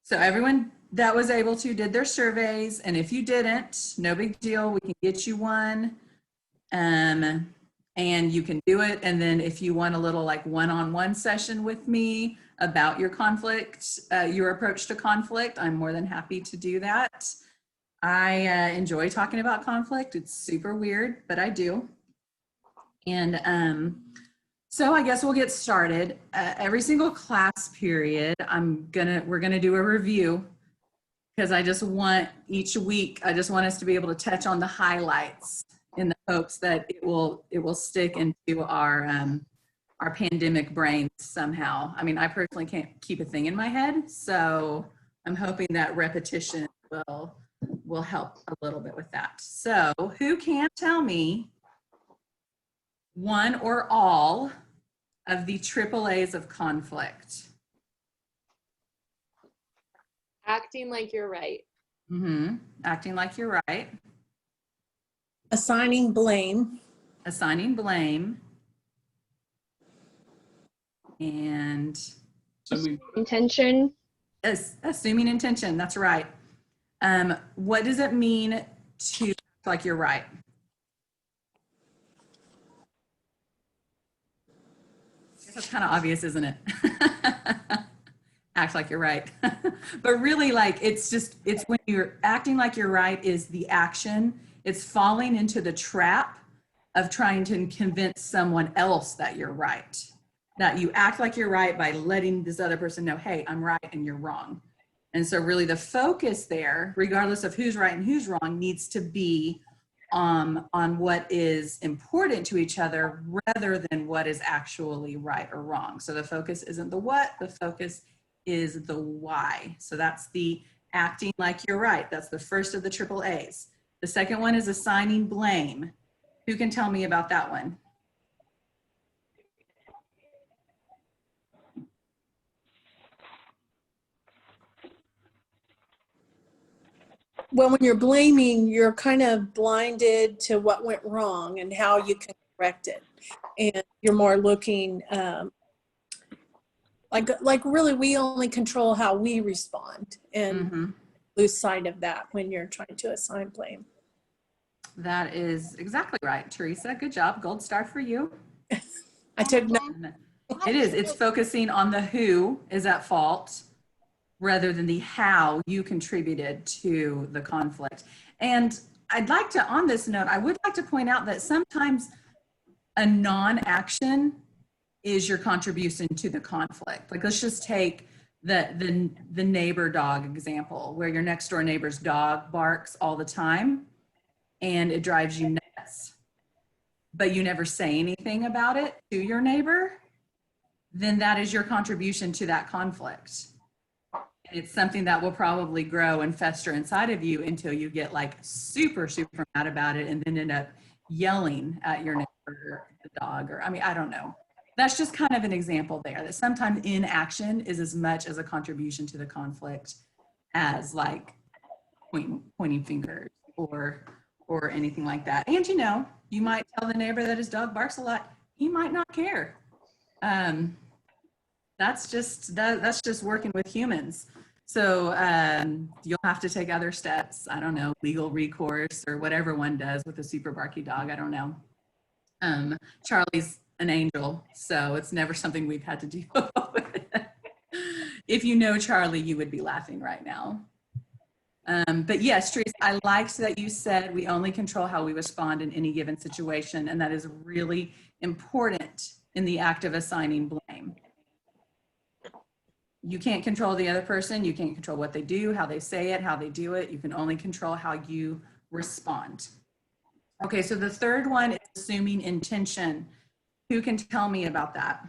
So everyone that was able to did their surveys, and if you didn't, no big deal, we can get you one. And you can do it. And then if you want a little like one-on-one session with me about your conflict, your approach to conflict, I'm more than happy to do that. I enjoy talking about conflict. It's super weird, but I do. And so I guess we'll get started. Every single class period, we're gonna do a review, because I just want each week, I just want us to be able to touch on the highlights in the hopes that it will stick into our pandemic brains somehow. I mean, I personally can't keep a thing in my head, so I'm hoping that repetition will help a little bit with that. So who can tell me one or all of the AAAs of conflict? Acting like you're right. Acting like you're right. Assigning blame. Assigning blame. And Intention. Assuming intention, that's right. What does it mean to act like you're right? That's kind of obvious, isn't it? Act like you're right. But really, like, it's when you're acting like you're right is the action. It's falling into the trap of trying to convince someone else that you're right. That you act like you're right by letting this other person know, hey, I'm right and you're wrong. And so really the focus there, regardless of who's right and who's wrong, needs to be on what is important to each other rather than what is actually right or wrong. So the focus isn't the what, the focus is the why. So that's the acting like you're right. That's the first of the AAAs. The second one is assigning blame. Who can tell me about that one? Well, when you're blaming, you're kind of blinded to what went wrong and how you can correct it. And you're more looking like really we only control how we respond, and lose sight of that when you're trying to assign blame. That is exactly right, Teresa. Good job. Gold star for you. I took no. It is. It's focusing on the who is at fault rather than the how you contributed to the conflict. And I'd like to, on this note, I would like to point out that sometimes a non-action is your contribution to the conflict. Like, let's just take the neighbor dog example, where your next door neighbor's dog barks all the time and it drives you nuts, but you never say anything about it to your neighbor, then that is your contribution to that conflict. And it's something that will probably grow and fester inside of you until you get like super, super mad about it and then end up yelling at your neighbor or the dog, or, I mean, I don't know. That's just kind of an example there, that sometimes inaction is as much as a contribution to the conflict as like pointing fingers or anything like that. And you know, you might tell the neighbor that his dog barks a lot. He might not care. That's just working with humans. So you'll have to take other steps. I don't know, legal recourse or whatever one does with a super barky dog. I don't know. Charlie's an angel, so it's never something we've had to deal with. If you know Charlie, you would be laughing right now. But yes, Teresa, I liked that you said we only control how we respond in any given situation, and that is really important in the act of assigning blame. You can't control the other person. You can't control what they do, how they say it, how they do it. You can only control how you respond. Okay, so the third one is assuming intention. Who can tell me about that?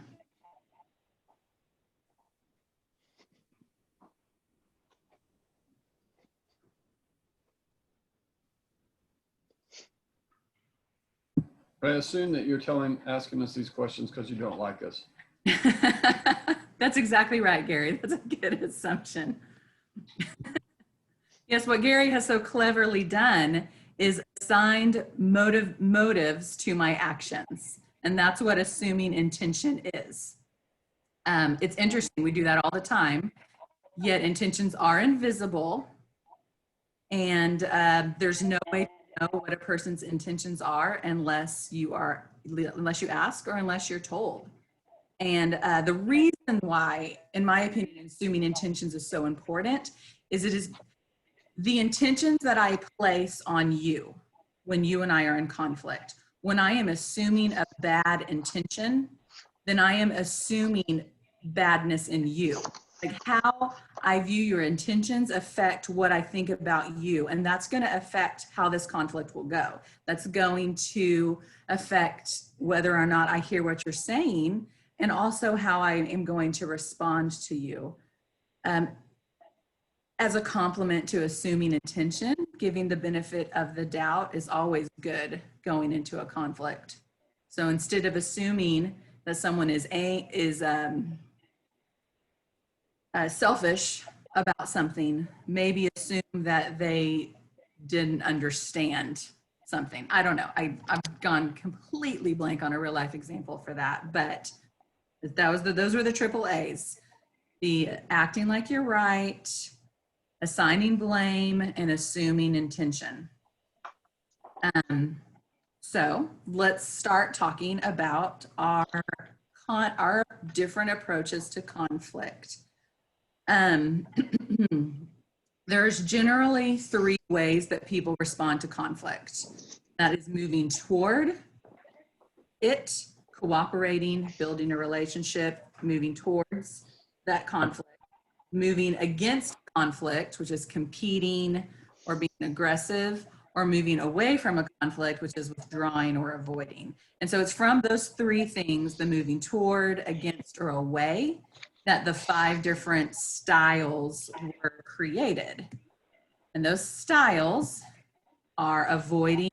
I assume that you're asking us these questions because you don't like us. That's exactly right, Gary. That's a good assumption. Yes, what Gary has so cleverly done is assigned motives to my actions. And that's what assuming intention is. It's interesting, we do that all the time. yet intentions are invisible. And there's no way to know what a person's intentions are unless you ask or unless you're told. And the reason why, in my opinion, assuming intentions is so important is it is the intentions that I place on you when you and I are in conflict. When I am assuming a bad intention, then I am assuming badness in you. Like how I view your intentions affect what I think about you. And that's going to affect how this conflict will go. That's going to affect whether or not I hear what you're saying and also how I am going to respond to you. As a complement to assuming intention, giving the benefit of the doubt is always good going into a conflict. So instead of assuming that someone is selfish about something, maybe assume that they didn't understand something. I don't know. I've gone completely blank on a real life example for that, but those were the triple A's: the acting like you're right, assigning blame, and assuming intention. So let's start talking about our different approaches to conflict. There's generally 3 ways that people respond to conflict. That is moving toward it, cooperating, building a relationship, moving towards that conflict, moving against conflict, which is competing or being aggressive, or moving away from a conflict, which is withdrawing or avoiding. And so it's from those 3 things, the moving toward, against, or away, that the 5 different styles were created. And those styles are avoiding,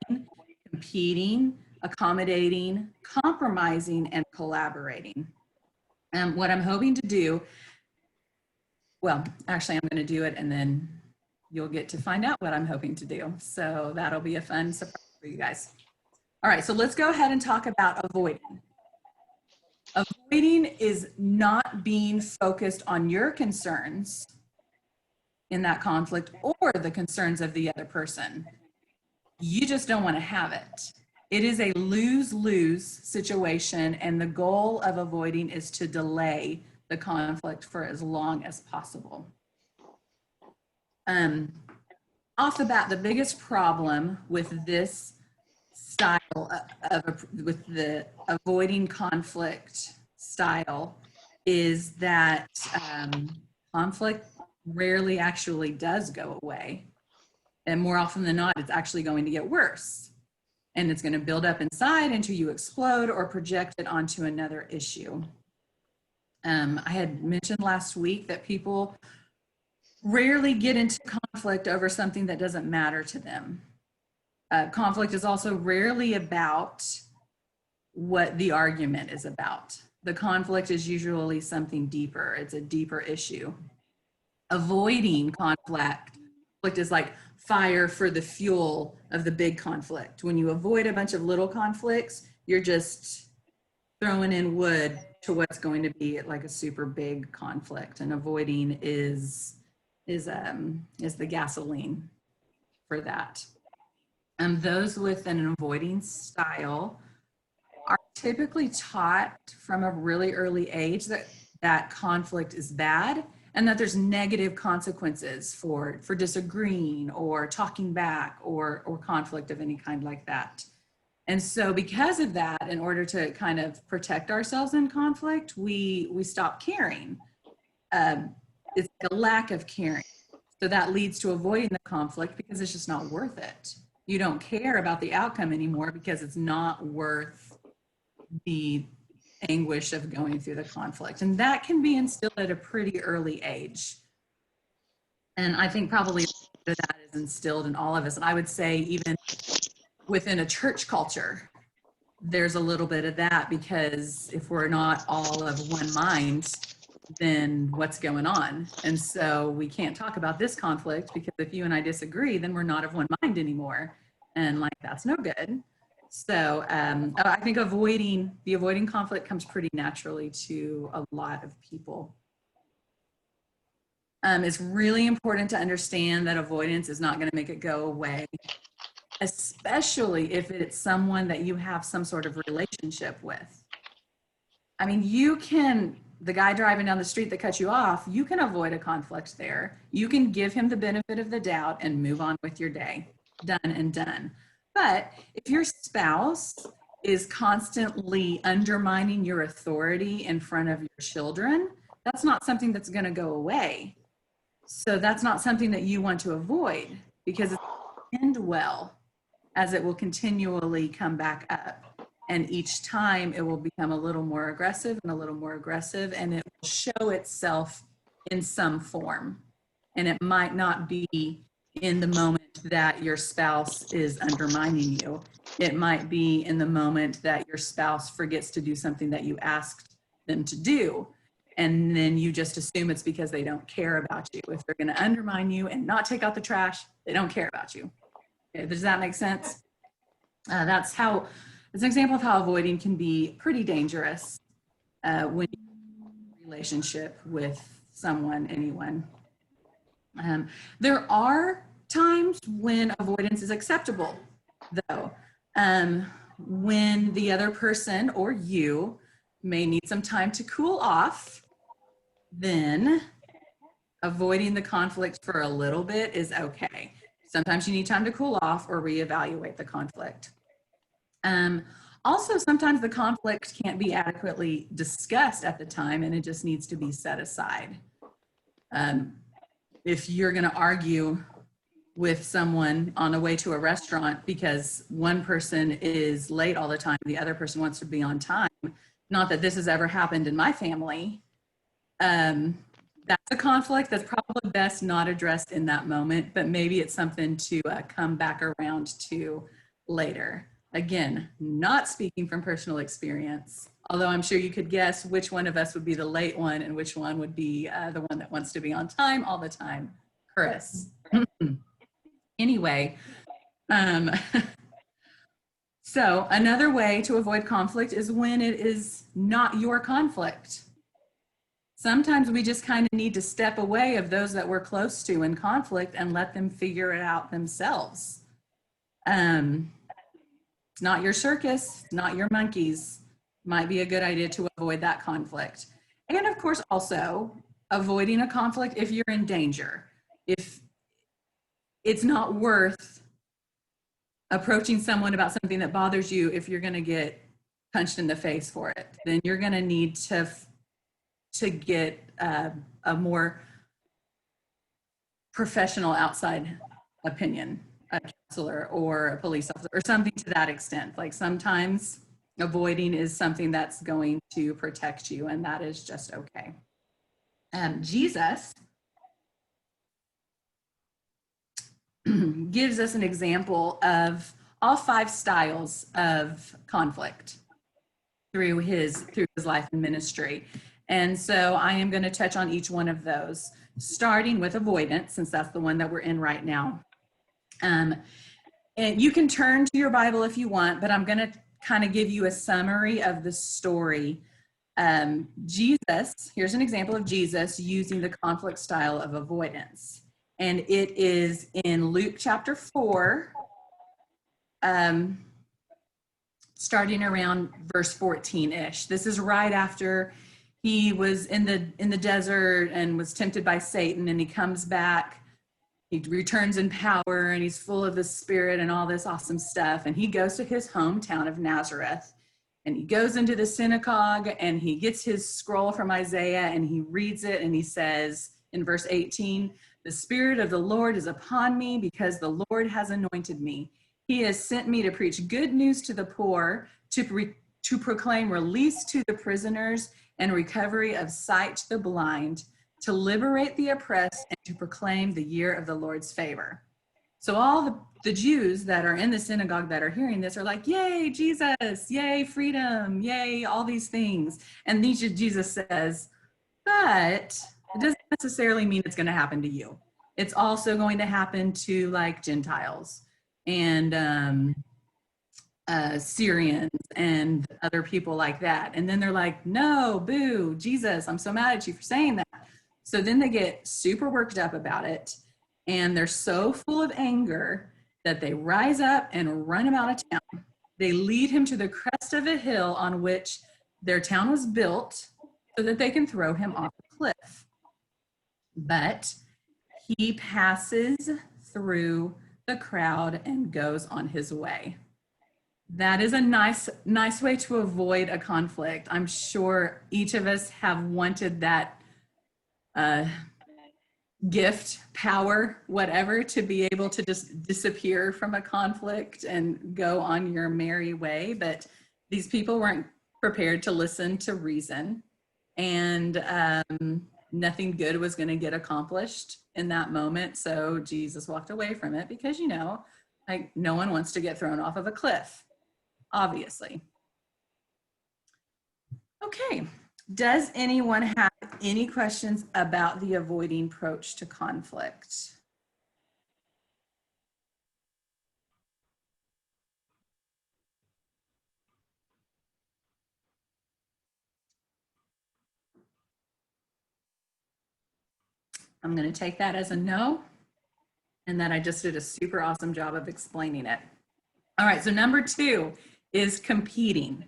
competing, accommodating, compromising, and collaborating. And what I'm hoping to do, well, actually, I'm going to do it and then you'll get to find out what I'm hoping to do. So that'll be a fun surprise for you guys. All right, so let's go ahead and talk about avoiding. Avoiding is not being focused on your concerns in that conflict or the concerns of the other person. You just don't want to have it. It is a lose-lose situation, and the goal of avoiding is to delay the conflict for as long as possible. Off the bat, the biggest problem with this style with the avoiding conflict style is that conflict rarely actually does go away. And more often than not, it's actually going to get worse. And it's going to build up inside until you explode or project it onto another issue. I had mentioned last week that people rarely get into conflict over something that doesn't matter to them. Conflict is also rarely about what the argument is about. The conflict is usually something deeper. It's a deeper issue. Avoiding conflict is like fire for the fuel of the big conflict. When you avoid a bunch of little conflicts, you're just throwing in wood to what's going to be like a super big conflict. And avoiding is the gasoline for that. And those with an avoiding style are typically taught from a really early age that conflict is bad and that there's negative consequences for disagreeing or talking back or conflict of any kind like that. And so because of that, in order to kind of protect ourselves in conflict, we stop caring. It's a lack of caring. So that leads to avoiding the conflict because it's just not worth it. You don't care about the outcome anymore because it's not worth the anguish of going through the conflict. And that can be instilled at a pretty early age. And I think probably that is instilled in all of us. And I would say even within a church culture, there's a little bit of that, because if we're not all of one mind, then what's going on? And so we can't talk about this conflict because if you and I disagree, then we're not of one mind anymore. And like, that's no good. So I think avoiding conflict comes pretty naturally to a lot of people. It's really important to understand that avoidance is not going to make it go away, especially if it's someone that you have some sort of relationship with. I mean, the guy driving down the street that cut you off, you can avoid a conflict there. You can give him the benefit of the doubt and move on with your day. Done and done. But if your spouse is constantly undermining your authority in front of your children, that's not something that's going to go away. So that's not something that you want to avoid, because it won't end well, as it will continually come back up. And each time it will become a little more aggressive and a little more aggressive, and it will show itself in some form. And it might not be in the moment that your spouse is undermining you. It might be in the moment that your spouse forgets to do something that you asked them to do. And then you just assume it's because they don't care about you. If they're going to undermine you and not take out the trash, they don't care about you. Okay, does that make sense? That's an example of how avoiding can be pretty dangerous when you're in a relationship with someone, anyone. There are times when avoidance is acceptable, though. When the other person or you may need some time to cool off, then avoiding the conflict for a little bit is okay. Sometimes you need time to cool off or reevaluate the conflict. Also, sometimes the conflict can't be adequately discussed at the time, and it just needs to be set aside. If you're going to argue with someone on the way to a restaurant because one person is late all the time, the other person wants to be on time, not that this has ever happened in my family, that's a conflict that's probably best not addressed in that moment, but maybe it's something to come back around to later. Again, not speaking from personal experience, although I'm sure you could guess which one of us would be the late one and which one would be the one that wants to be on time all the time. Chris. Anyway, so another way to avoid conflict is when it is not your conflict. Sometimes we just kind of need to step away of those that we're close to in conflict and let them figure it out themselves. It's not your circus, not your monkeys. Might be a good idea to avoid that conflict. And of course, also avoiding a conflict if you're in danger. If it's not worth approaching someone about something that bothers you, if you're going to get punched in the face for it, then you're going to need to get a more professional outside opinion, a counselor or a police officer or something to that extent. Like sometimes avoiding is something that's going to protect you, and that is just okay. Jesus gives us an example of all 5 styles of conflict through his life and ministry. And so I am going to touch on each one of those, starting with avoidance, since that's the one that we're in right now. And you can turn to your Bible if you want, but I'm going to kind of give you a summary of the story. Here's an example of Jesus using the conflict style of avoidance. And it is in Luke chapter 4, starting around verse 14-ish. This is right after he was in the desert and was tempted by Satan, and he comes back. He returns in power, and he's full of the Spirit and all this awesome stuff. And he goes to his hometown of Nazareth, and he goes into the synagogue, and he gets his scroll from Isaiah, and he reads it, and he says in verse 18, "The Spirit of the Lord is upon me, because the Lord has anointed me. He has sent me to preach good news to the poor, to proclaim release to the prisoners and recovery of sight to the blind, to liberate the oppressed, and to proclaim the year of the Lord's favor." So all the Jews that are in the synagogue that are hearing this are like, yay, Jesus, yay, freedom, yay, all these things. And Jesus says, but it doesn't necessarily mean it's going to happen to you. It's also going to happen to like Gentiles and Syrians and other people like that. And then they're like, no, boo, Jesus, I'm so mad at you for saying that. So then they get super worked up about it, and they're so full of anger that they rise up and run him out of town. They lead him to the crest of a hill on which their town was built so that they can throw him off a cliff. But he passes through the crowd and goes on his way. That is a nice way to avoid a conflict. I'm sure each of us have wanted that gift, power, whatever, to be able to just disappear from a conflict and go on your merry way. But these people weren't prepared to listen to reason, and nothing good was going to get accomplished in that moment. So Jesus walked away from it because, you know, like, no one wants to get thrown off of a cliff, obviously. Okay. Does anyone have any questions about the avoiding approach to conflict? I'm going to take that as a no, and that I just did a super awesome job of explaining it. All right, so number 2 is competing.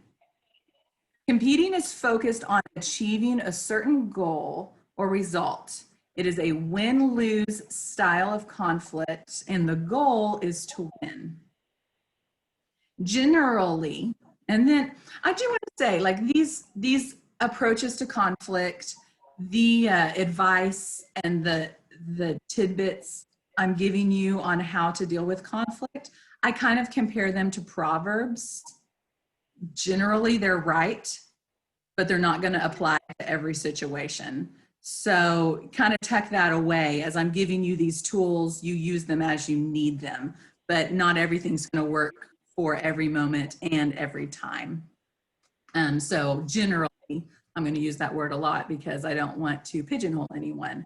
Competing is focused on achieving a certain goal or result. It is a win-lose style of conflict, and the goal is to win. Generally, and then I do want to say, like, these approaches to conflict, the advice and the tidbits I'm giving you on how to deal with conflict, I kind of compare them to Proverbs. Generally, they're right, but they're not going to apply to every situation. So kind of tuck that away. As I'm giving you these tools, you use them as you need them, but not everything's going to work for every moment and every time. So generally, I'm going to use that word a lot because I don't want to pigeonhole anyone.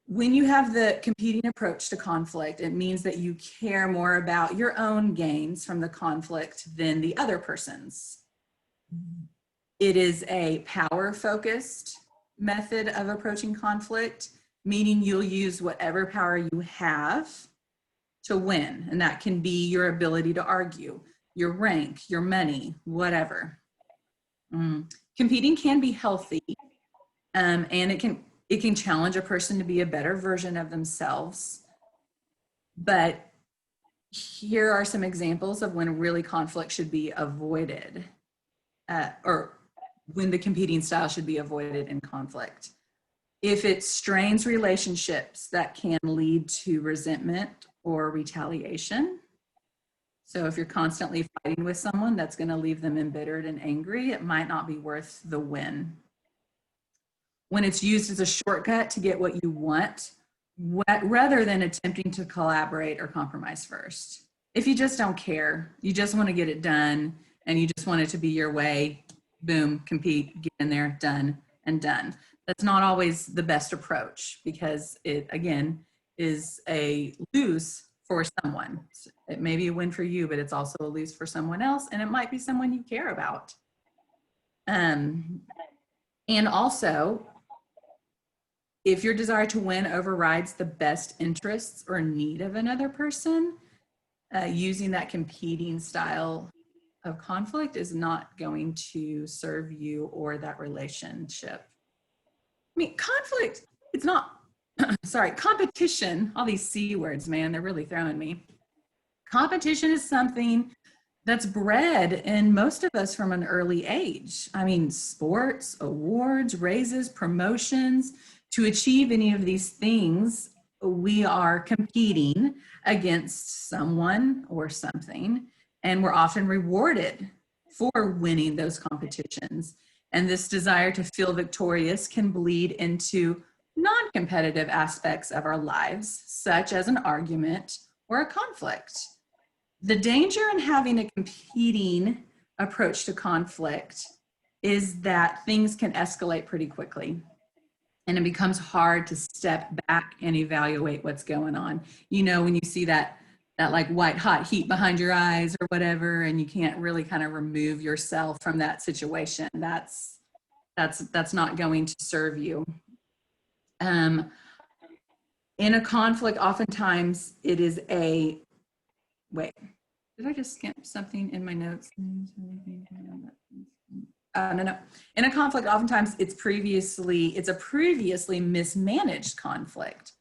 When you have the competing approach to conflict, it means that you care more about your own gains from the conflict than the other person's. It is a power-focused method of approaching conflict, meaning you'll use whatever power you have to win. And that can be your ability to argue, your rank, your money, whatever. Competing can be healthy, and it can challenge a person to be a better version of themselves. But here are some examples of when really conflict should be avoided, or when the competing style should be avoided in conflict. If it strains relationships, that can lead to resentment or retaliation. So if you're constantly fighting with someone, that's going to leave them embittered and angry. It might not be worth the win. When it's used as a shortcut to get what you want, rather than attempting to collaborate or compromise first. If you just don't care, you just want to get it done, and you just want it to be your way, boom, compete, get in there, done, and done. That's not always the best approach because it, again, is a lose for someone. It may be a win for you, but it's also a lose for someone else, and it might be someone you care about. And also, if your desire to win overrides the best interests or need of another person, using that competing style of conflict is not going to serve you or that relationship. I mean, conflict, it's not, sorry, competition, all these C words, man, they're really throwing me. Competition is something that's bred in most of us from an early age. I mean, sports, awards, raises, promotions. To achieve any of these things, we are competing against someone or something, and we're often rewarded for winning those competitions. And this desire to feel victorious can bleed into non-competitive aspects of our lives, such as an argument or a conflict. The danger in having a competing approach to conflict is that things can escalate pretty quickly. And it becomes hard to step back and evaluate what's going on. You know, when you see that like white hot heat behind your eyes or whatever, and you can't really kind of remove yourself from that situation, that's not going to serve you. In a conflict, oftentimes it is wait, did I just skip something in my notes? No. In a conflict, oftentimes it's a previously mismanaged conflict.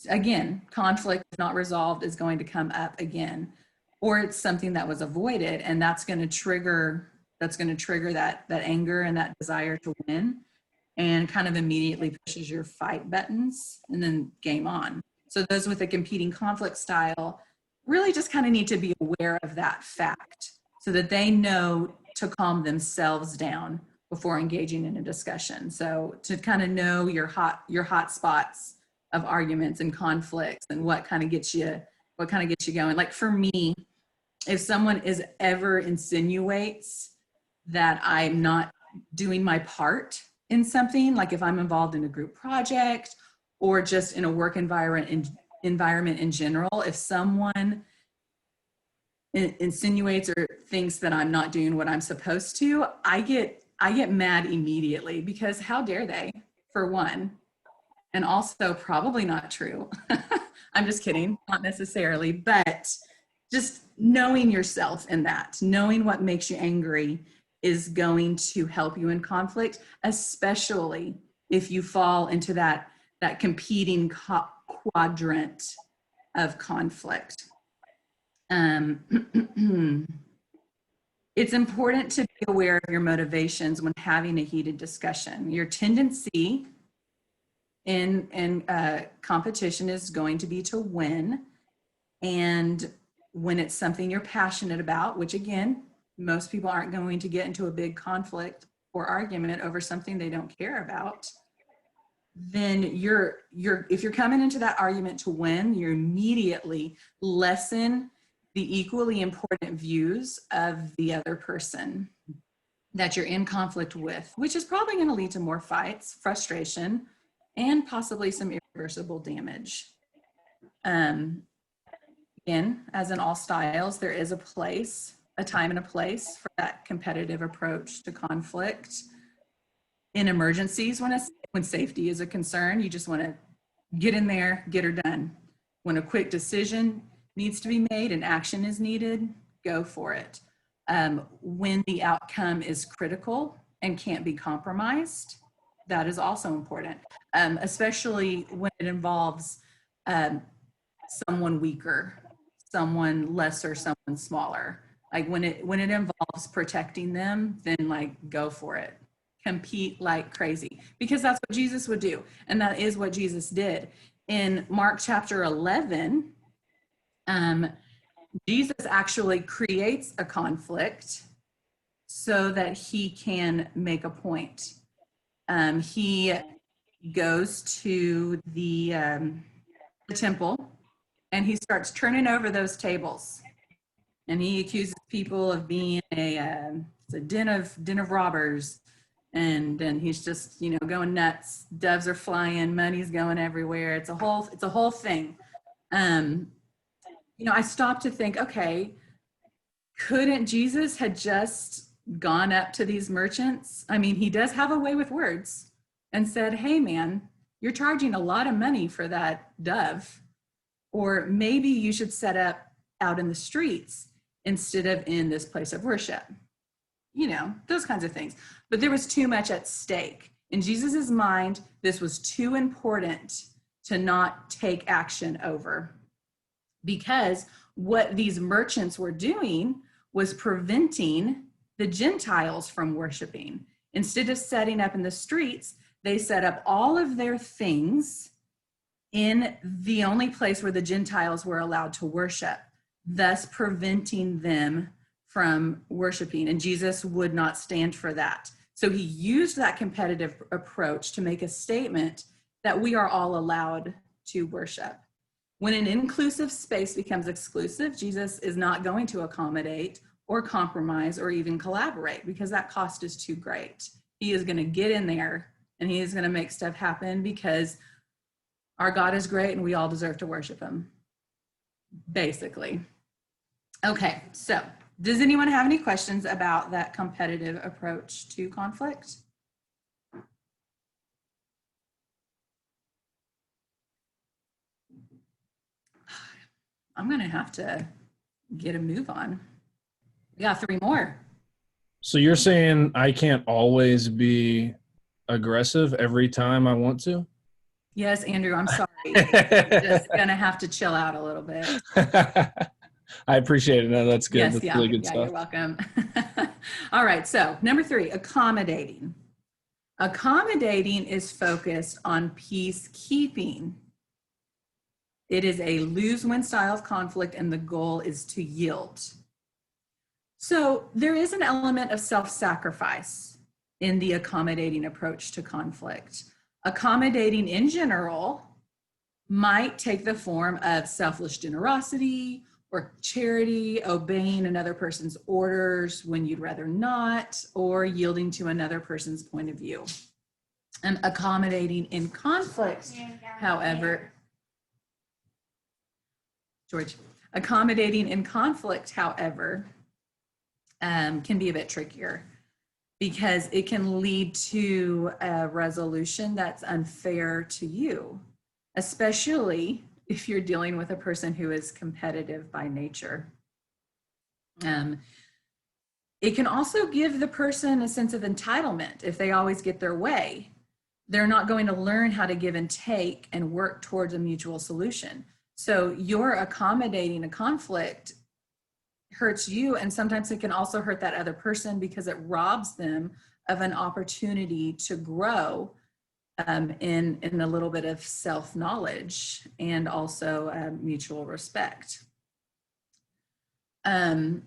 Again, conflict not resolved is going to come up again, or it's something that was avoided, and that's going to trigger that anger and that desire to win, and kind of immediately pushes your fight buttons, and then game on. So those with a competing conflict style really just kind of need to be aware of that fact so that they know to calm themselves down before engaging in a discussion. So to kind of know your hot spots of arguments and conflicts and what kind of gets you going. Like for me, if someone ever insinuates that I'm not doing my part in something, like if I'm involved in a group project or just in a work environment in general, if someone insinuates or thinks that I'm not doing what I'm supposed to, I get mad immediately, because how dare they, for one, and also probably not true. I'm just kidding, not necessarily, but just knowing yourself in that, knowing what makes you angry is going to help you in conflict, especially if you fall into that competing quadrant of conflict. It's important to be aware of your motivations when having a heated discussion. Your tendency in competition is going to be to win. And when it's something you're passionate about, which again, most people aren't going to get into a big conflict or argument over something they don't care about, then if you're coming into that argument to win, you immediately lessen the equally important views of the other person that you're in conflict with, which is probably going to lead to more fights, frustration, and possibly some irreversible damage. Again, as in all styles, there is a time and a place for that competitive approach to conflict. In emergencies, when safety is a concern, you just want to get in there, get her done. When a quick decision needs to be made and action is needed, go for it. When the outcome is critical and can't be compromised, that is also important, especially when it involves someone weaker, someone lesser, someone smaller. Like when it involves protecting them, then like go for it. Compete like crazy, because that's what Jesus would do. And that is what Jesus did. In Mark chapter 11, Jesus actually creates a conflict so that he can make a point. He goes to the temple and he starts turning over those tables, and he accuses people of being a den of robbers, and he's just going nuts. Doves are flying, money's going everywhere. It's a whole thing. I stopped to think, okay, couldn't Jesus had just gone up to these merchants? I mean, he does have a way with words, and said, hey man, you're charging a lot of money for that dove, or maybe you should set up out in the streets instead of in this place of worship. Those kinds of things. But there was too much at stake. In Jesus's mind, this was too important to not take action over, because what these merchants were doing was preventing the Gentiles from worshiping. Instead of setting up in the streets, they set up all of their things in the only place where the Gentiles were allowed to worship, thus preventing them from worshiping. And Jesus would not stand for that. So he used that competitive approach to make a statement that we are all allowed to worship. When an inclusive space becomes exclusive, Jesus is not going to accommodate or compromise or even collaborate, because that cost is too great. He is going to get in there and he is going to make stuff happen, because our God is great and we all deserve to worship him, basically. Okay, so does anyone have any questions about that competitive approach to conflict? I'm going to have to get a move on. We got 3 more. So you're saying I can't always be aggressive every time I want to? Yes, Andrew, I'm sorry. You're just going to have to chill out a little bit. I appreciate it. No, that's good. Yes, That's yeah, really good yeah, stuff. you're welcome. All right, so number 3, accommodating. Accommodating is focused on peacekeeping. It is a lose-win style of conflict, and the goal is to yield. So there is an element of self-sacrifice in the accommodating approach to conflict. Accommodating in general might take the form of selfless generosity or charity, obeying another person's orders when you'd rather not, or yielding to another person's point of view. And accommodating in conflict, however, accommodating in conflict, however, can be a bit trickier because it can lead to a resolution that's unfair to you, especially if you're dealing with a person who is competitive by nature. It can also give the person a sense of entitlement if they always get their way. They're not going to learn how to give and take and work towards a mutual solution. So you're accommodating a conflict hurts you, and sometimes it can also hurt that other person because it robs them of an opportunity to grow in a little bit of self-knowledge and also mutual respect. Your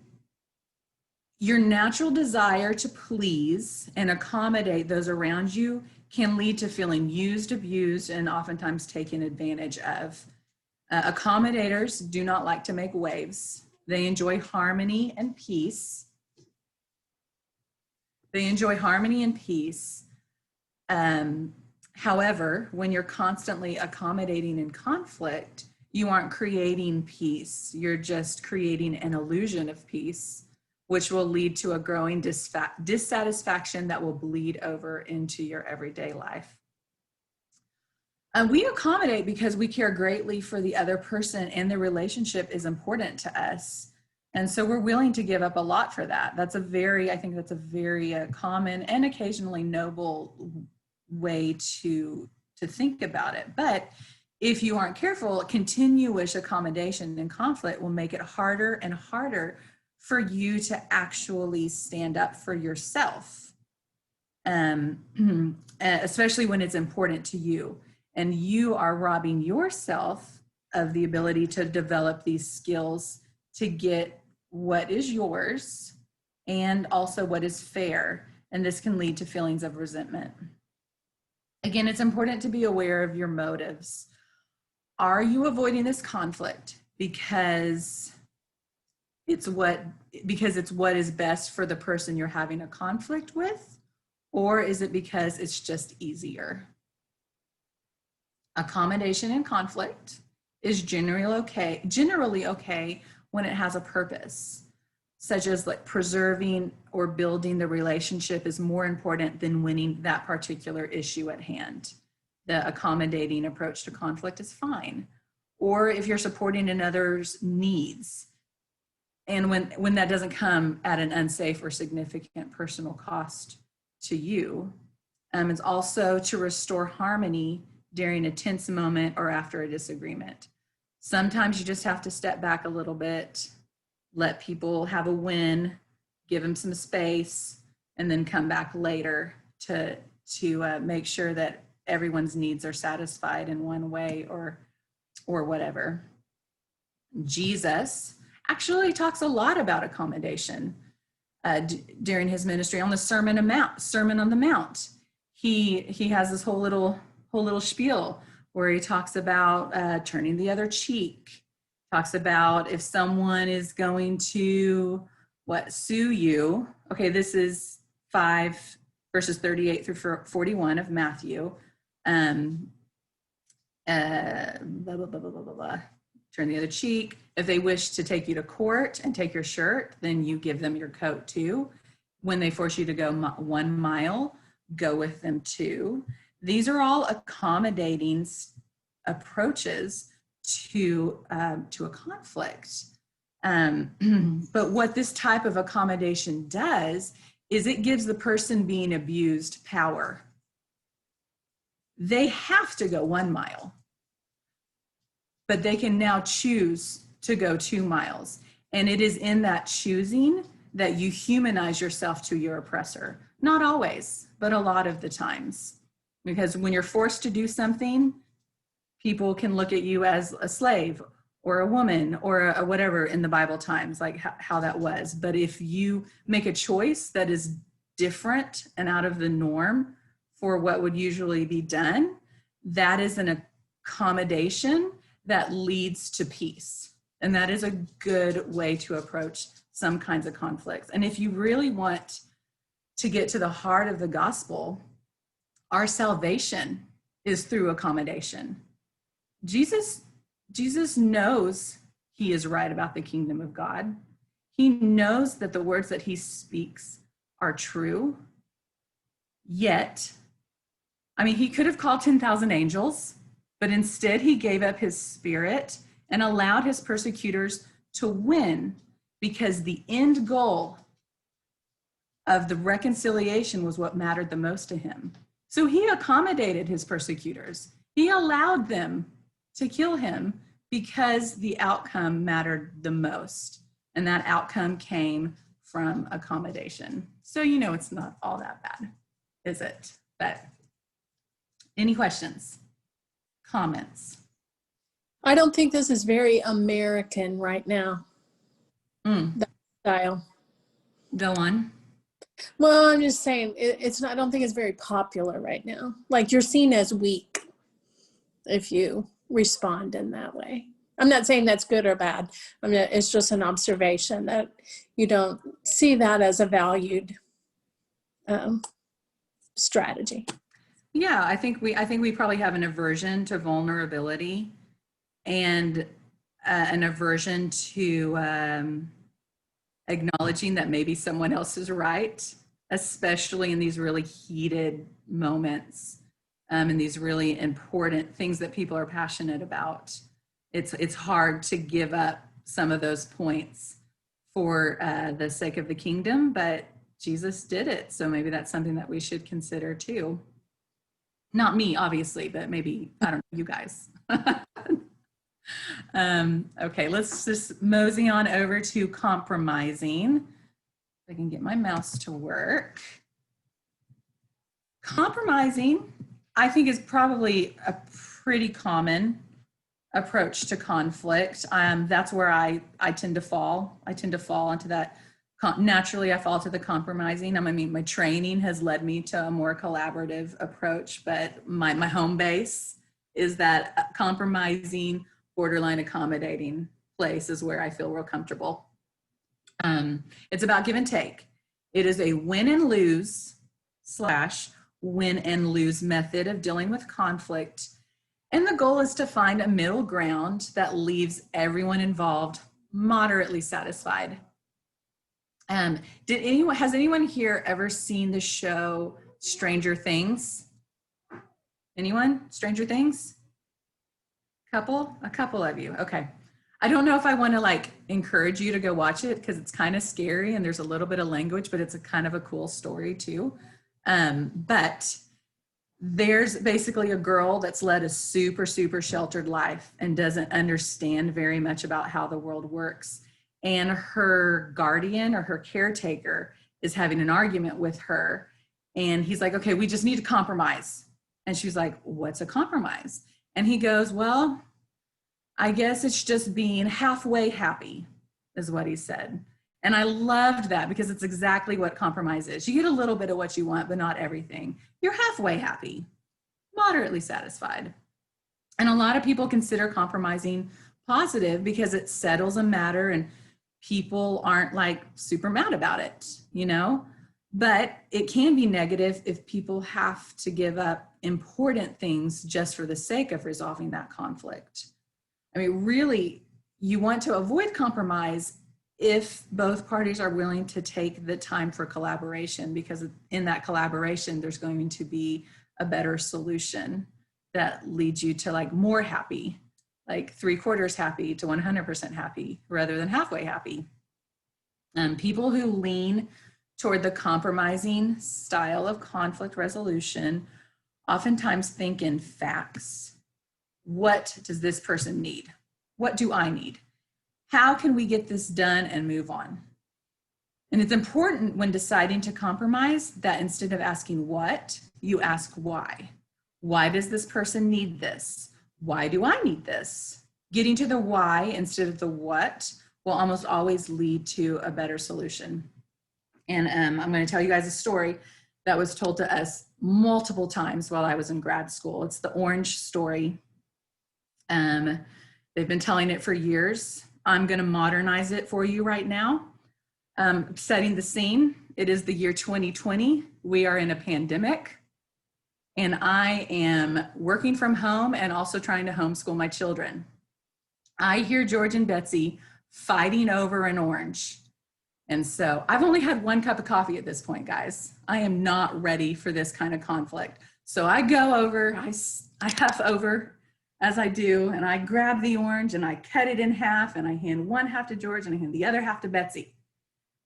natural desire to please and accommodate those around you can lead to feeling used, abused, and oftentimes taken advantage of. Accommodators do not like to make waves. They enjoy harmony and peace. However, when you're constantly accommodating in conflict, you aren't creating peace. You're just creating an illusion of peace, which will lead to a growing dissatisfaction that will bleed over into your everyday life. We accommodate because we care greatly for the other person and the relationship is important to us. And so we're willing to give up a lot for that. I think that's a very common and occasionally noble way to think about it. But if you aren't careful, continuous accommodation in conflict will make it harder and harder for you to actually stand up for yourself, especially when it's important to you. And you are robbing yourself of the ability to develop these skills to get what is yours and also what is fair. And this can lead to feelings of resentment. Again, it's important to be aware of your motives. Are you avoiding this conflict because it's what is best for the person you're having a conflict with? Or is it because it's just easier? Accommodation in conflict is generally okay when it has a purpose, such as like preserving or building the relationship is more important than winning that particular issue at hand. The accommodating approach to conflict is fine. Or if you're supporting another's needs, and when that doesn't come at an unsafe or significant personal cost to you. It's also to restore harmony during a tense moment or after a disagreement. Sometimes you just have to step back a little bit, let people have a win, give them some space, and then come back later to make sure that everyone's needs are satisfied in one way or whatever. Jesus actually talks a lot about accommodation during his ministry on the Sermon on the Mount. He has this whole little spiel where he talks about turning the other cheek, talks about if someone is going to sue you. Okay, this is 5 verses 38 through 41 of Matthew. Turn the other cheek. If they wish to take you to court and take your shirt, then you give them your coat too. When they force you to go 1 mile, go with them too. These are all accommodating approaches to a conflict. But what this type of accommodation does is it gives the person being abused power. They have to go 1 mile, but they can now choose to go 2 miles. And it is in that choosing that you humanize yourself to your oppressor. Not always, but a lot of the times. Because when you're forced to do something, people can look at you as a slave or a woman or a whatever in the Bible times, like how that was. But if you make a choice that is different and out of the norm for what would usually be done, that is an accommodation that leads to peace. And that is a good way to approach some kinds of conflicts. And if you really want to get to the heart of the gospel, our salvation is through accommodation. Jesus knows he is right about the kingdom of God. He knows that the words that he speaks are true. Yet, he could have called 10,000 angels, but instead he gave up his spirit and allowed his persecutors to win, because the end goal of the reconciliation was what mattered the most to him. So he accommodated his persecutors. He allowed them to kill him because the outcome mattered the most. And that outcome came from accommodation. So it's not all that bad, is it? But any questions? Comments? I don't think this is very American right now. That style. Go on. Well, I'm just saying it's not. I don't think it's very popular right now. Like, you're seen as weak if you respond in that way. I'm not saying that's good or bad. It's just an observation that you don't see that as a valued strategy. Yeah, I think we probably have an aversion to vulnerability and an aversion to acknowledging that maybe someone else is right, especially in these really heated moments, and these really important things that people are passionate about. It's hard to give up some of those points for the sake of the kingdom, but Jesus did it. So maybe that's something that we should consider too. Not me, obviously, but maybe, I don't know, you guys. Okay, let's just mosey on over to compromising. If I can get my mouse to work. Compromising, I think, is probably a pretty common approach to conflict. That's where I tend to fall. I tend to fall into that. Naturally, I fall to the compromising. My training has led me to a more collaborative approach, but my home base is that compromising, borderline accommodating place is where I feel real comfortable. It's about give and take. It is a win and lose / win and lose method of dealing with conflict. And the goal is to find a middle ground that leaves everyone involved moderately satisfied. Has anyone here ever seen the show Stranger Things? Anyone? Stranger Things? A couple of you. Okay. I don't know if I want to encourage you to go watch it because it's kind of scary and there's a little bit of language, but it's a kind of a cool story too. But there's basically a girl that's led a super, super sheltered life and doesn't understand very much about how the world works. And her guardian or her caretaker is having an argument with her. And he's like, okay, we just need to compromise. And she's like, what's a compromise? And he goes, well, I guess it's just being halfway happy, is what he said. And I loved that because it's exactly what compromise is. You get a little bit of what you want, but not everything. You're halfway happy, moderately satisfied. And a lot of people consider compromising positive because it settles a matter and people aren't super mad about it, But it can be negative if people have to give up important things just for the sake of resolving that conflict. Really, you want to avoid compromise if both parties are willing to take the time for collaboration, because in that collaboration, there's going to be a better solution that leads you to more happy like 3/4 happy to 100% happy rather than halfway happy. People who lean toward the compromising style of conflict resolution oftentimes think in facts. What does this person need? What do I need? How can we get this done and move on? And it's important when deciding to compromise that instead of asking what, you ask why. Why does this person need this? Why do I need this? Getting to the why instead of the what will almost always lead to a better solution. And I'm going to tell you guys a story that was told to us multiple times while I was in grad school. It's the orange story. They've been telling it for years. I'm going to modernize it for you right now. Setting the scene, it is the year 2020. We are in a pandemic. And I am working from home and also trying to homeschool my children. I hear George and Betsy fighting over an orange. And so I've only had 1 cup of coffee at this point, guys. I am not ready for this kind of conflict. So I go over, I huff over as I do, and I grab the orange and I cut it in half and I hand 1 half to George and I hand the other half to Betsy.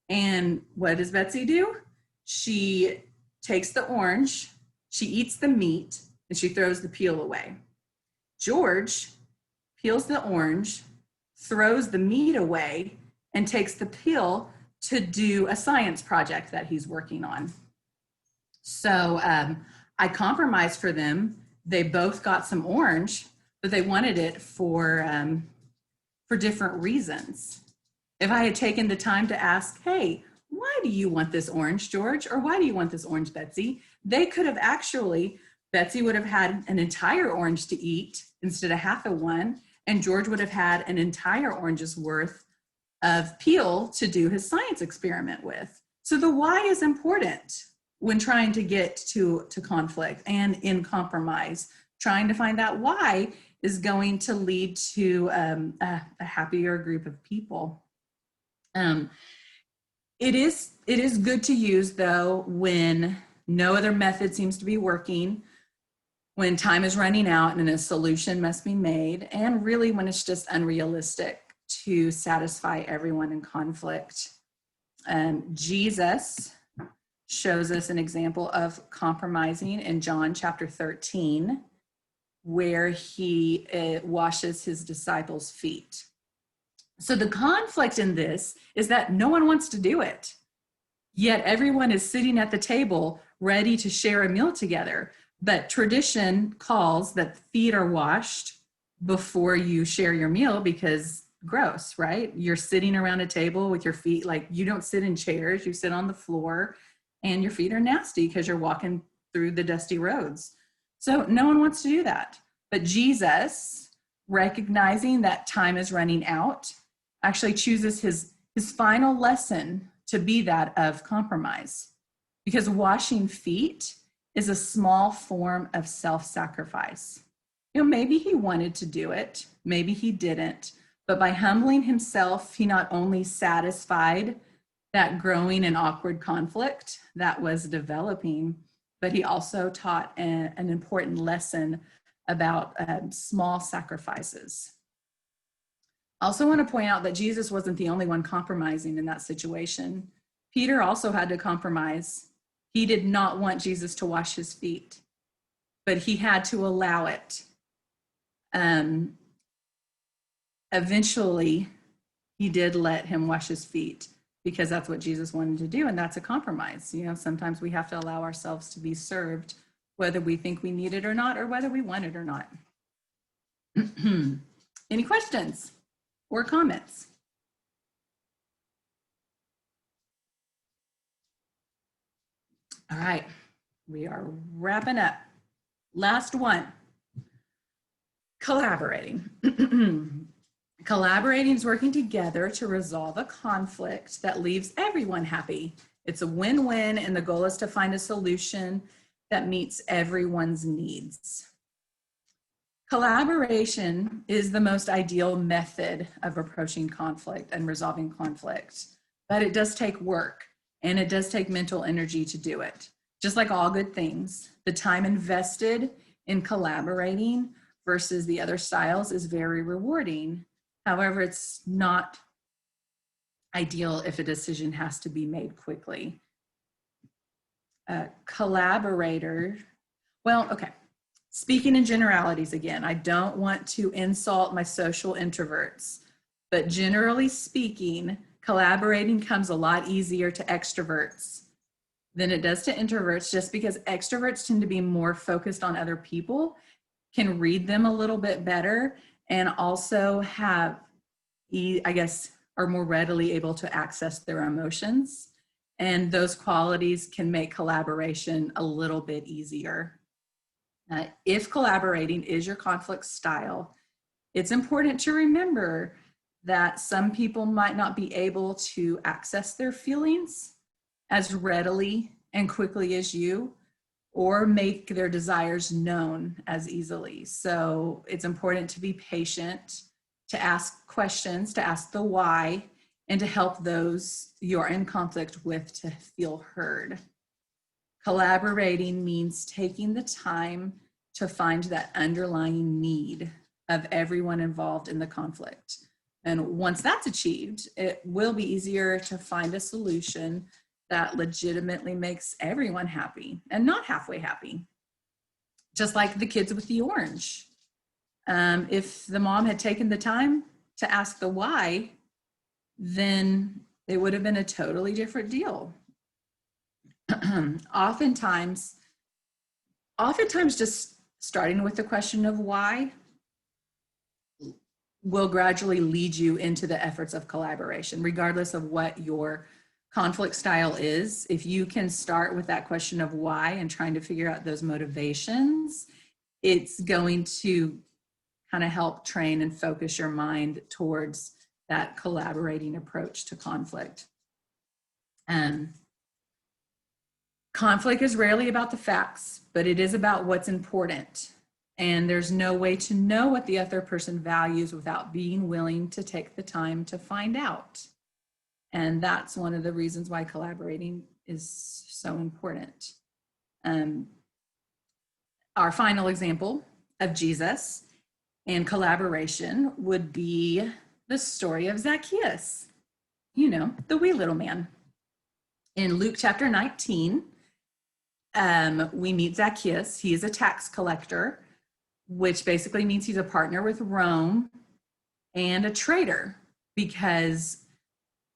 And what does Betsy do? She takes the orange, she eats the meat, and she throws the peel away. George peels the orange, throws the meat away, and takes the peel to do a science project that he's working on. So I compromised for them. They both got some orange, but they wanted it for different reasons. If I had taken the time to ask, hey, why do you want this orange, George? Or why do you want this orange, Betsy? They could have actually, Betsy would have had an entire orange to eat instead of half of one, and George would have had an entire orange's worth of peel to do his science experiment with. So the why is important when trying to get to conflict and in compromise. Trying to find that why is going to lead to a happier group of people. It is good to use, though, when no other method seems to be working, when time is running out and a solution must be made, and really when it's just unrealistic to satisfy everyone in conflict. Jesus shows us an example of compromising in John chapter 13, where he washes his disciples' feet. So the conflict in this is that no one wants to do it, yet everyone is sitting at the table ready to share a meal together. But tradition calls that feet are washed before you share your meal because gross, right? You're sitting around a table with your feet, like you don't sit in chairs, you sit on the floor, and your feet are nasty because you're walking through the dusty roads. So no one wants to do that. But Jesus, recognizing that time is running out, actually chooses his final lesson to be that of compromise. Because washing feet is a small form of self-sacrifice. Maybe he wanted to do it, maybe he didn't, but by humbling himself, he not only satisfied that growing and awkward conflict that was developing, but he also taught an important lesson about small sacrifices. I also want to point out that Jesus wasn't the only one compromising in that situation. Peter also had to compromise. He did not want Jesus to wash his feet, but he had to allow it. Eventually, he did let him wash his feet because that's what Jesus wanted to do, and that's a compromise. Sometimes we have to allow ourselves to be served, whether we think we need it or not, or whether we want it or not. Any questions or comments? All right, we are wrapping up. Last one, collaborating. Collaborating is working together to resolve a conflict that leaves everyone happy. It's a win-win, and the goal is to find a solution that meets everyone's needs. Collaboration is the most ideal method of approaching conflict and resolving conflict, but it does take work and it does take mental energy to do it. Just like all good things, the time invested in collaborating versus the other styles is very rewarding. However, it's not ideal if a decision has to be made quickly. Collaborator, well, okay. Speaking in generalities again, I don't want to insult my social introverts, but generally speaking, collaborating comes a lot easier to extroverts than it does to introverts, just because extroverts tend to be more focused on other people, can read them a little bit better, and also have, I guess, are more readily able to access their emotions. And those qualities can make collaboration a little bit easier. If collaborating is your conflict style, it's important to remember that some people might not be able to access their feelings as readily and quickly as you, or make their desires known as easily. So it's important to be patient, to ask questions, to ask the why, and to help those you're in conflict with to feel heard. Collaborating means taking the time to find that underlying need of everyone involved in the conflict. And once that's achieved, it will be easier to find a solution that legitimately makes everyone happy and not halfway happy. Just like the kids with the orange. If the mom had taken the time to ask the why, then it would have been a totally different deal. Oftentimes just starting with the question of why will gradually lead you into the efforts of collaboration, regardless of what your conflict style is. If you can start with that question of why and trying to figure out those motivations, it's going to kind of help train and focus your mind towards that collaborating approach to conflict. Conflict is rarely about the facts, but it is about what's important. And there's no way to know what the other person values without being willing to take the time to find out. And that's one of the reasons why collaborating is so important. Our final example of Jesus and collaboration would be the story of Zacchaeus, you know, the wee little man. In Luke chapter 19, we meet Zacchaeus. He is a tax collector, which basically means he's a partner with Rome and a traitor, because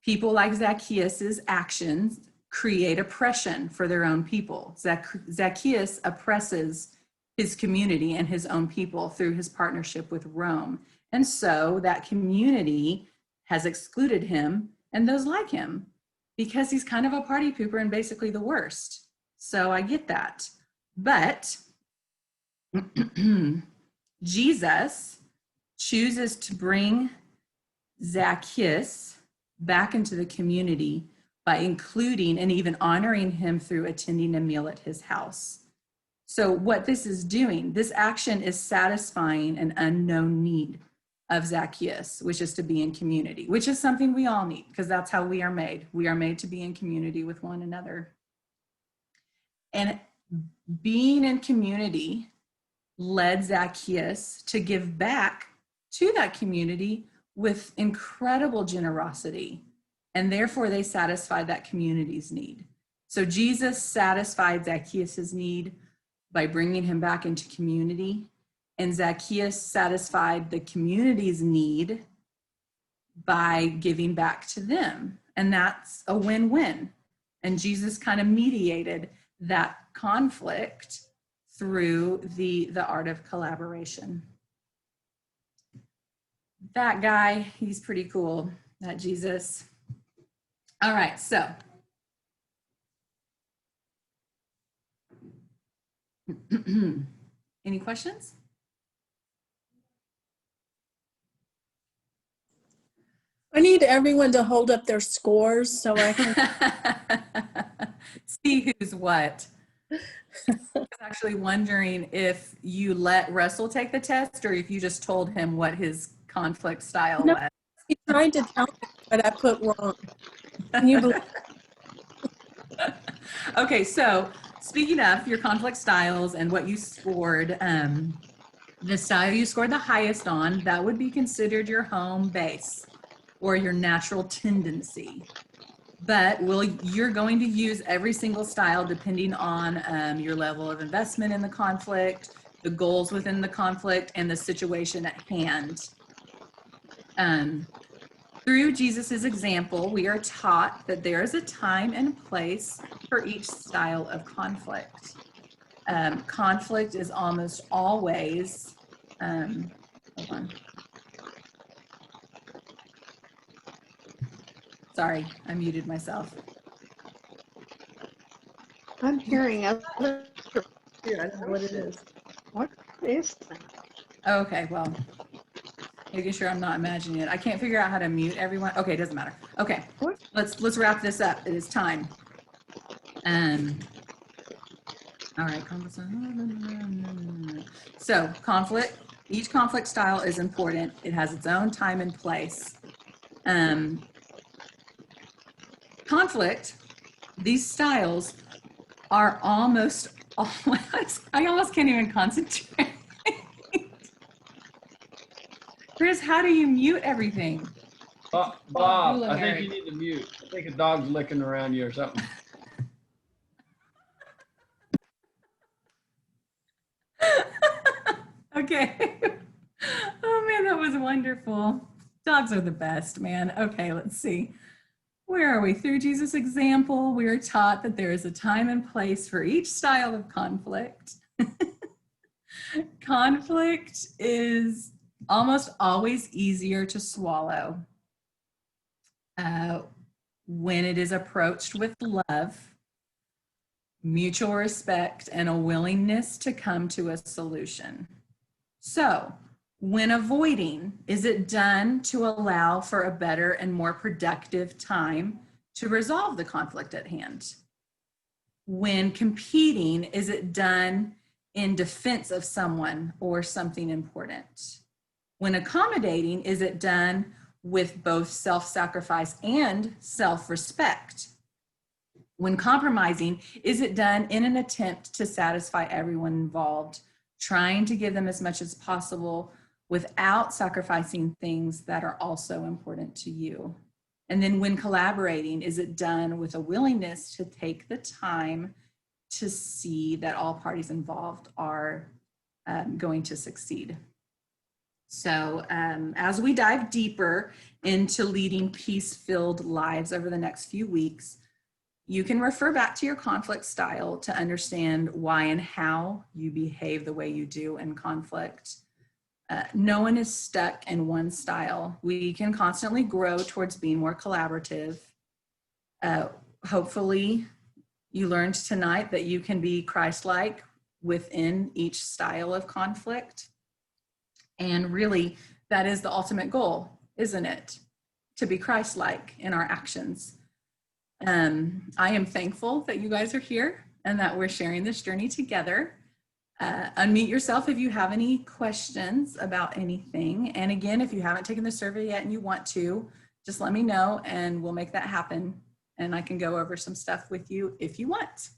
people like Zacchaeus's actions create oppression for their own people. Zacchaeus oppresses his community and his own people through his partnership with Rome. And so that community has excluded him and those like him, because he's kind of a party pooper and basically the worst. So I get that. But Jesus chooses to bring Zacchaeus back into the community by including and even honoring him through attending a meal at his house. So what this is doing, this action is satisfying an unknown need of Zacchaeus, which is to be in community, which is something we all need, because that's how we are made. We are made to be in community with one another. And being in community led Zacchaeus to give back to that community with incredible generosity. And therefore they satisfied that community's need. So Jesus satisfied Zacchaeus's need by bringing him back into community. And Zacchaeus satisfied the community's need by giving back to them. And that's a win-win. And Jesus kind of mediated that conflict through the art of collaboration. That guy, he's pretty cool, that Jesus. All right, so. Any questions? I need everyone to hold up their scores so I can see who's what. I was actually wondering if you let Russell take the test or if you just told him what his conflict style was. He tried to tell me what I put wrong. Can you believe? Okay, so speaking of your conflict styles and what you scored, The style you scored the highest on, that would be considered your home base or your natural tendency. But you're going to use every single style depending on your level of investment in the conflict, the goals within the conflict, and the situation at hand. Through Jesus's example, we are taught that there is a time and place for each style of conflict. Conflict is almost always, hold on. Sorry, I muted myself. I'm hearing other. I don't know what it is. What is that? Okay, well, making sure I'm not imagining it. I can't figure out how to mute everyone. Okay, it doesn't matter. Okay, let's wrap this up. It is time. All right, so conflict, each conflict style is important. It has its own time and place. Conflict, these styles are almost always, I almost can't even concentrate. Chris, how do you mute everything? Bob, I think you need to mute. I think a dog's licking around you or something. Okay. Oh man, that was wonderful. Dogs are the best, man. Okay, let's see. Where are we? Through Jesus' example, we are taught that there is a time and place for each style of conflict. Conflict is almost always easier to swallow when it is approached with love, mutual respect, and a willingness to come to a solution. So, when avoiding, is it done to allow for a better and more productive time to resolve the conflict at hand? When competing, is it done in defense of someone or something important? When accommodating, is it done with both self-sacrifice and self-respect? When compromising, is it done in an attempt to satisfy everyone involved, trying to give them as much as possible without sacrificing things that are also important to you? And then when collaborating, is it done with a willingness to take the time to see that all parties involved are going to succeed? So as we dive deeper into leading peace-filled lives over the next few weeks, you can refer back to your conflict style to understand why and how you behave the way you do in conflict. No one is stuck in one style. We can constantly grow towards being more collaborative. Hopefully, you learned tonight that you can be Christ-like within each style of conflict. And really, that is the ultimate goal, isn't it? To be Christ-like in our actions. I am thankful that you guys are here and that we're sharing this journey together. Unmute yourself if you have any questions about anything. And again, if you haven't taken the survey yet and you want to, just let me know and we'll make that happen. And I can go over some stuff with you if you want.